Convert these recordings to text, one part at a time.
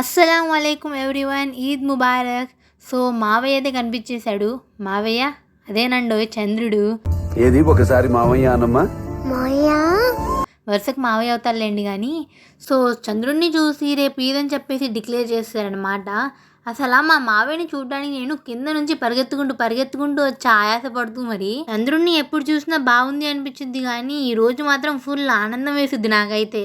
అస్సలం వాలేకుమ్ everyone, Eid Mubarak. So మావయ్య అయితే కనిపించేశాడు. మావయ్య అదేనండోయ్ చంద్రుడు. ఏది ఒకసారి మామయ్య అనమ్మా. వరుసకు మావయ్య అవుతారులేండి. కానీ సో చంద్రుడిని చూసి రేపు ఈద్ అని చెప్పేసి డిక్లేర్ చేస్తారనమాట. అసలు మా మావయ్యని చూడడానికి నేను కింద నుంచి పరిగెత్తుకుంటూ వచ్చి ఆయాసపడుతూ మరి చంద్రుడిని ఎప్పుడు చూసినా బాగుంది అనిపించింది. కానీ ఈరోజు మాత్రం ఫుల్ ఆనందం వేసుద్ది నాకైతే.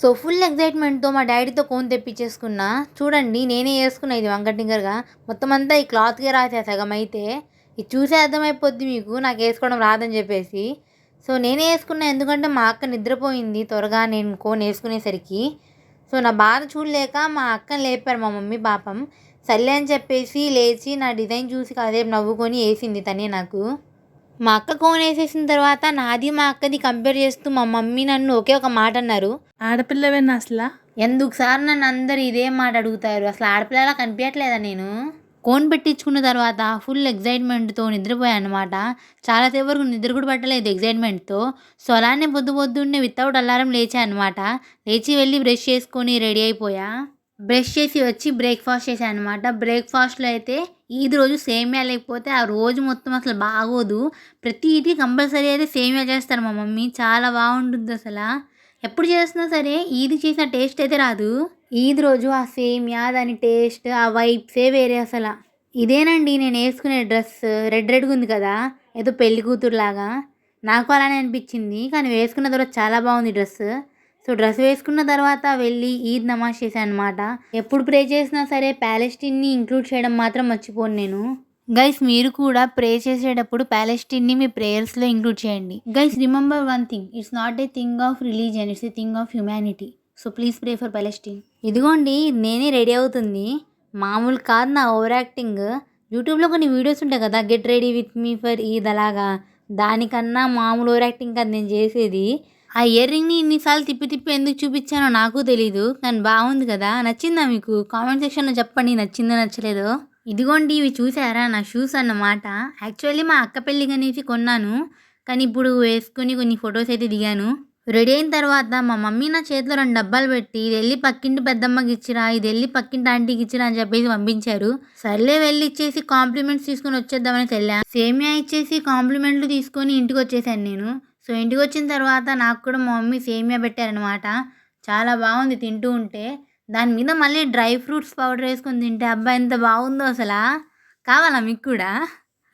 సో ఫుల్ ఎగ్జైట్మెంట్తో మా డాడీతో కోన్ తెప్పించేసుకున్నా. చూడండి నేనే వేసుకున్నా, ఇది వంకటింగర్గా మొత్తం అంతా ఈ క్లాత్గా రాసా సగం. అయితే ఇది చూసే అర్థమైపోద్ది మీకు నాకు వేసుకోవడం రాదని చెప్పేసి. సో నేనే వేసుకున్నా, ఎందుకంటే మా అక్క నిద్రపోయింది త్వరగా నేను కోన్ వేసుకునేసరికి. సో నా బాధ చూడలేక మా అక్కని లేపారు మా మమ్మీ పాపం. సర్లే అని చెప్పేసి లేచి నా డిజైన్ చూసి కాసేపు నవ్వుకొని వేసింది తనే నాకు. మా అక్క కోన్ వేసేసిన తర్వాత నాది మా అక్కది కంపేర్ చేస్తూ మా మమ్మీ నన్ను ఒకే ఒక మాట అన్నారు, ఆడపిల్లవేనా అసలు? ఎందుకు సార్ నన్ను అందరు ఇదే మాట అడుగుతారు, అసలు ఆడపిల్లలా కనిపించట్లేదా నేను? కోన్ పెట్టించుకున్న తర్వాత ఫుల్ ఎగ్జైట్మెంట్తో నిద్రపోయాను అనమాట. చాలాసేపు వరకు నిద్ర కూడా పట్టలేదు ఎగ్జైట్మెంట్తో. సో అలానే పొద్దున్నే వితౌట్ అలారం లేచా అనమాట. లేచి వెళ్ళి బ్రష్ చేసుకొని రెడీ అయిపోయా. బ్రష్ చేసి వచ్చి బ్రేక్ఫాస్ట్ చేశాను అనమాట. బ్రేక్ఫాస్ట్లో అయితే ఈద్ రోజు సేమియా లేకపోతే ఆ రోజు మొత్తం అసలు బాగోదు. ప్రతి ఈద్కి కంపల్సరీ అయితే సేమియా చేస్తారు మా మమ్మీ, చాలా బాగుంటుంది అసలు. ఎప్పుడు చేసినా సరే ఈద్ చేసిన టేస్ట్ అయితే రాదు. ఈద్ రోజు ఆ సేమియా, దాని టేస్ట్, ఆ వైబ్సే వేరే అసలు. ఇదేనండి నేను వేసుకునే డ్రెస్, రెడ్గా ఉంది కదా, ఏదో పెళ్లి కూతురులాగా. నాకు అలానే అనిపించింది, కానీ వేసుకున్న తర్వాత చాలా బాగుంది డ్రెస్. సో డ్రెస్ వేసుకున్న తర్వాత వెళ్ళి ఈద్ నమాజ్ చేశాను అనమాట. ఎప్పుడు ప్రే చేసినా సరే ప్యాలెస్టీన్ని ఇంక్లూడ్ చేయడం మాత్రం మర్చిపోను నేను. గైస్ మీరు కూడా ప్రే చేసేటప్పుడు ప్యాలెస్టీన్ని మీ ప్రేయర్స్లో ఇంక్లూడ్ చేయండి. Guys remember one thing, it's not a thing of religion, it's a thing of humanity. So please pray for Palestine. ఇదిగోండి నేనే రెడీ అవుతుంది, మామూలు కాదు నా ఓవర్ యాక్టింగ్. యూట్యూబ్లో కొన్ని వీడియోస్ ఉంటాయి కదా, get ready with me for Eid అలాగా, దానికన్నా మామూలు ఓవర్ యాక్టింగ్ కాదు నేను చేసేది. ఆ ఇయర్ రింగ్ని ఇన్నిసార్లు తిప్పి ఎందుకు చూపించానో నాకు తెలీదు, కానీ బాగుంది కదా. నచ్చిందా మీకు? కామెంట్ సెక్షన్లో చెప్పండి నచ్చిందో నచ్చలేదో. ఇదిగోండి ఇవి చూసారా, నా షూస్ అన్నమాట. యాక్చువల్లీ మా అక్క పెళ్ళికి అనేసి కొన్నాను, కానీ ఇప్పుడు వేసుకొని కొన్ని ఫొటోస్ అయితే దిగాను. రెడీ అయిన తర్వాత మా మమ్మీ నా చేతిలో 2 డబ్బాలు పెట్టి, ఇది వెళ్ళి పక్కింటి పెద్దమ్మకి ఇచ్చిరా, ఇది వెళ్ళి పక్కింటి ఆంటీకి ఇచ్చిరా అని చెప్పేసి పంపించారు. సర్లే వెళ్ళి ఇచ్చేసి కాంప్లిమెంట్స్ తీసుకొని వచ్చేద్దామని వెళ్ళాను. సేమియా ఇచ్చేసి కాంప్లిమెంట్లు తీసుకొని ఇంటికి వచ్చేసాను నేను. సో ఇంటికి వచ్చిన తర్వాత నాకు కూడా మా మమ్మీ సేమియా పెట్టారనమాట. చాలా బాగుంది తింటూ ఉంటే. దాని మీద మళ్ళీ డ్రై ఫ్రూట్స్ పౌడర్ వేసుకొని తింటే అబ్బా ఎంత బాగుందో అసలు. కావాలా మీకు కూడా?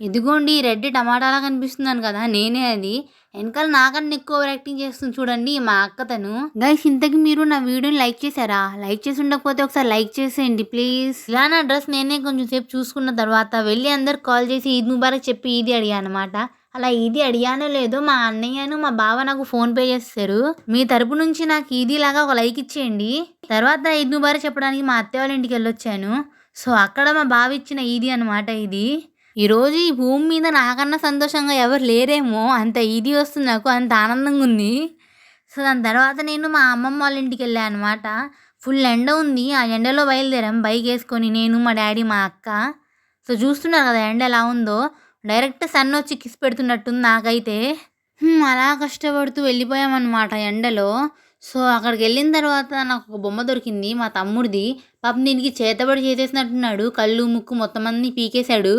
ఇదిగోండి రెడ్ టమాటాలా కనిపిస్తున్నాను కదా, నేనే అది. వెనకాల నాకన్నా ఎక్కువ ఓవర్ యాక్టింగ్ చేస్తుంది చూడండి మా అక్క తను. గైస్ ఇంతకీ మీరు నా వీడియోని లైక్ చేశారా? లైక్ చేసి ఉండకపోతే ఒకసారి లైక్ చేసేయండి ప్లీజ్. ఇలా నా డ్రెస్ నేనే కొంచెం సేపు చూసుకున్న తర్వాత వెళ్ళి అందరు కాల్ చేసి ఈద్ ముబారక్ చెప్పి ఈదీ అడిగా అనమాట. అలా ఈదీ అడిగానో లేదో మా అన్నయ్యను మా బావ నాకు ఫోన్పే చేస్తారు. మీ తరపు నుంచి నాకు ఈదీ లాగా ఒక లైక్ ఇచ్చేయండి. తర్వాత ఈద్ ముబారక్ చెప్పడానికి మా అత్తయ్య వాళ్ళ ఇంటికి వెళ్ళొచ్చాను. సో అక్కడ మా బావ ఇచ్చిన ఈదీ అనమాట ఇది. ఈరోజు ఈ భూమి మీద నాకన్నా సంతోషంగా ఎవరు లేరేమో, అంత ఈదీ వస్తుంది నాకు, అంత ఆనందంగా ఉంది. సో దాని తర్వాత నేను మా అమ్మమ్మ వాళ్ళ ఇంటికి వెళ్ళాను అనమాట. ఫుల్ ఎండ ఉంది, ఆ ఎండలో బయలుదేరాం బైక్ వేసుకొని నేను, మా డాడీ, మా అక్క. సో చూస్తున్నారు కదా ఎండ ఎలా ఉందో, డైరెక్ట్ సన్ వచ్చి కిస్ పెడుతున్నట్టుంది నాకైతే. అలా కష్టపడుతూ వెళ్ళిపోయామన్నమాట ఎండలో. సో అక్కడికి వెళ్ళిన తర్వాత నాకు ఒక బొమ్మ దొరికింది మా తమ్ముడిది. పాపం దీనికి చేతబడి చేసేసినట్టున్నాడు, కళ్ళు ముక్కు మొత్తం అన్ని పీకేశాడు.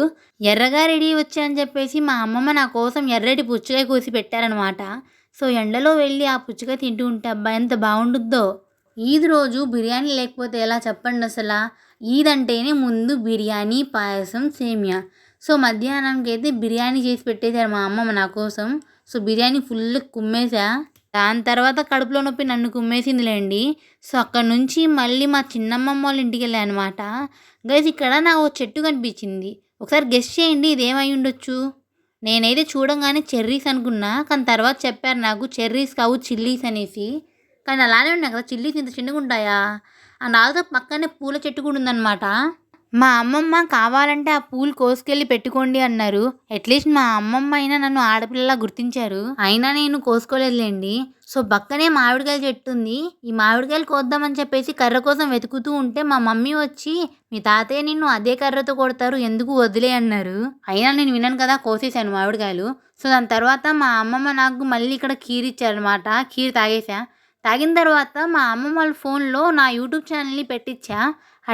ఎర్రగా రెడీ వచ్చా అని చెప్పేసి మా అమ్మమ్మ నా కోసం ఎర్రటి పుచ్చకాయ కోసి పెట్టారనమాట. సో ఎండలో వెళ్ళి ఆ పుచ్చకాయ తింటూ ఉంటే అబ్బా ఎంత బాగుంటుందో. ఈద్ రోజు బిర్యానీ లేకపోతే ఎలా చెప్పండి అసలు. ఈద్ అంటేనే ముందు బిర్యానీ, పాయసం, సేమియా. సో మధ్యాహ్నంకి అయితే బిర్యానీ చేసి పెట్టేశారు మా అమ్మమ్మ నా కోసం. సో బిర్యానీ ఫుల్ కుమ్మేసా. దాని తర్వాత కడుపులో నొప్పి నన్ను కుమ్మేసిందిలేండి. సో అక్కడ నుంచి మళ్ళీ మా చిన్నమ్మమ్మ వాళ్ళ ఇంటికి వెళ్ళాను అనమాట. గైస్ ఇక్కడ నాకు ఓ చెట్టు కనిపించింది, ఒకసారి గెస్ చేయండి ఇది ఏమై ఉండొచ్చు. నేనైతే చూడంగానే చెర్రీస్ అనుకున్నా, కానీ తర్వాత చెప్పారు నాకు చెర్రీస్ కావు చిల్లీస్ అనేసి. కానీ అలానే ఉన్నాయి కదా చిల్లీస్, ఇంత చిన్నగా ఉంటాయా. అండ్ ఆల్సో పక్కనే పూల చెట్టు కూడా ఉందన్నమాట. మా అమ్మమ్మ కావాలంటే ఆ పూలు కోసుకెళ్ళి పెట్టుకోండి అన్నారు. అట్లీస్ట్ మా అమ్మమ్మ అయినా నన్ను ఆడపిల్లలా గుర్తించారు, అయినా నేను కోసుకోలేదులేండి. సో పక్కనే మామిడికాయల చెట్టు ఉంది, ఈ మామిడికాయలు కోద్దామని చెప్పేసి కర్ర కోసం వెతుకుతూ ఉంటే మా మమ్మీ వచ్చి మీ తాతయ్య నిన్ను అదే కర్రతో కొడతారు, ఎందుకు వదిలే అన్నారు. అయినా నేను విన్నాను కదా, కోసేసాను మామిడికాయలు. సో దాని తర్వాత మా అమ్మమ్మ నాకు మళ్ళీ ఇక్కడ కీర్ ఇచ్చారనమాట. కీర్ తాగేసా. తాగిన తర్వాత మా అమ్మమ్మ వాళ్ళ ఫోన్లో నా యూట్యూబ్ ఛానల్ని పెట్టించా.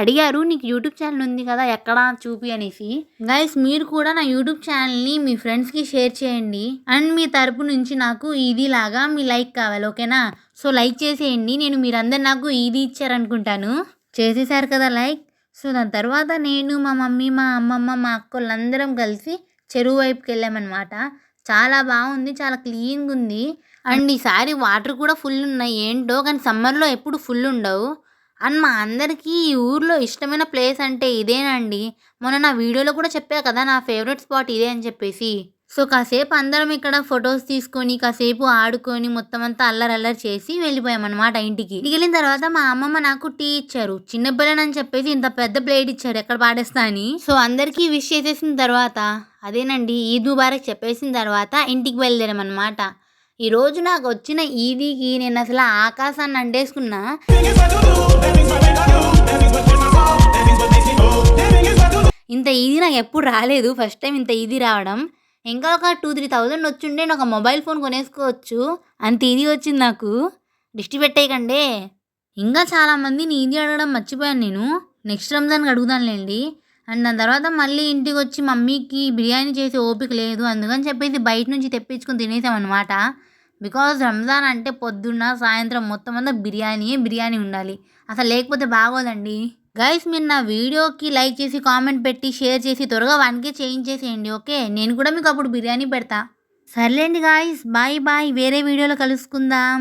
అడిగారు, నీకు యూట్యూబ్ ఛానల్ ఉంది కదా ఎక్కడ చూపి అనేసి. గైస్ మీరు కూడా నా యూట్యూబ్ ఛానల్ని మీ ఫ్రెండ్స్కి షేర్ చేయండి. అండ్ మీ తరపు నుంచి నాకు ఈదీ లాగా మీ లైక్ కావాలి, ఓకేనా? సో లైక్ చేసేయండి. నేను మీరందరు నాకు ఈదీ ఇచ్చారనుకుంటాను. చేసేసారు కదా లైక్. సో దాని తర్వాత నేను, మా మమ్మీ, మా అమ్మమ్మ, మా అక్కోళ్ళందరం కలిసి చెరువు వైపుకి వెళ్ళామన్నమాట. చాలా బాగుంది, చాలా క్లీన్గా ఉంది. అండ్ ఈసారి వాటర్ కూడా ఫుల్ ఉన్నాయి. ఏంటో కానీ సమ్మర్లో ఎప్పుడు ఫుల్ ఉండవు. అండ్ మా అందరికీ ఈ ఊర్లో ఇష్టమైన ప్లేస్ అంటే ఇదేనండి. మొన్న నా వీడియోలో కూడా చెప్పా కదా నా ఫేవరెట్ స్పాట్ ఇదే అని చెప్పేసి. సో కాసేపు అందరం ఇక్కడ ఫొటోస్ తీసుకొని, కాసేపు ఆడుకొని, మొత్తం అంతా అల్లరి చేసి వెళ్ళిపోయామన్నమాట ఇంటికి. వెళ్ళిన తర్వాత మా అమ్మమ్మ నాకు టీ ఇచ్చారు. చిన్న పిల్లనని చెప్పేసి ఇంత పెద్ద ప్లేట్ ఇచ్చారు, ఎక్కడ పాడేస్తా అని. సో అందరికీ విష్ చేసేసిన తర్వాత, అదేనండి ఈద్ ముబారక్ చెప్పేసిన తర్వాత ఇంటికి బయలుదేరామన్నమాట. ఈరోజు నాకు వచ్చిన ఈదీకి నేను అసలు ఆకాశాన్ని అంటేసుకున్నా. ఇంత ఈదీ నాకు ఎప్పుడు రాలేదు, ఫస్ట్ టైం ఇంత ఈదీ రావడం. ఇంకా ఒక 2-3,000 వచ్చిండే నేను ఒక మొబైల్ ఫోన్ కొనేసుకోవచ్చు, అంత ఈదీ వచ్చింది నాకు. దిష్టి పెట్టేయకండి. ఇంకా చాలామందిని ఈదీ అడగడం మర్చిపోయాను నేను. నెక్స్ట్ రంజాన్కి అడుగుదానులేండి. అండ్ దాని తర్వాత మళ్ళీ ఇంటికి వచ్చి మమ్మీకి బిర్యానీ చేసే ఓపిక లేదు, అందుకని చెప్పేసి బయట నుంచి తెప్పించుకొని తినేసామన్నమాట. బికాజ్ రంజాన్ అంటే పొద్దున్న సాయంత్రం మొత్తం అంతా బిర్యానీ ఉండాలి, అసలు లేకపోతే బాగోదండి. గైస్ మీరు నా వీడియోకి లైక్ చేసి, కామెంట్ పెట్టి, షేర్ చేసి త్వరగా 1K చేయించేసేయండి, ఓకే? నేను కూడా మీకు అప్పుడు బిర్యానీ పెడతా. సర్లేండి గాయస్, బాయ్. వేరే వీడియోలో కలుసుకుందాం.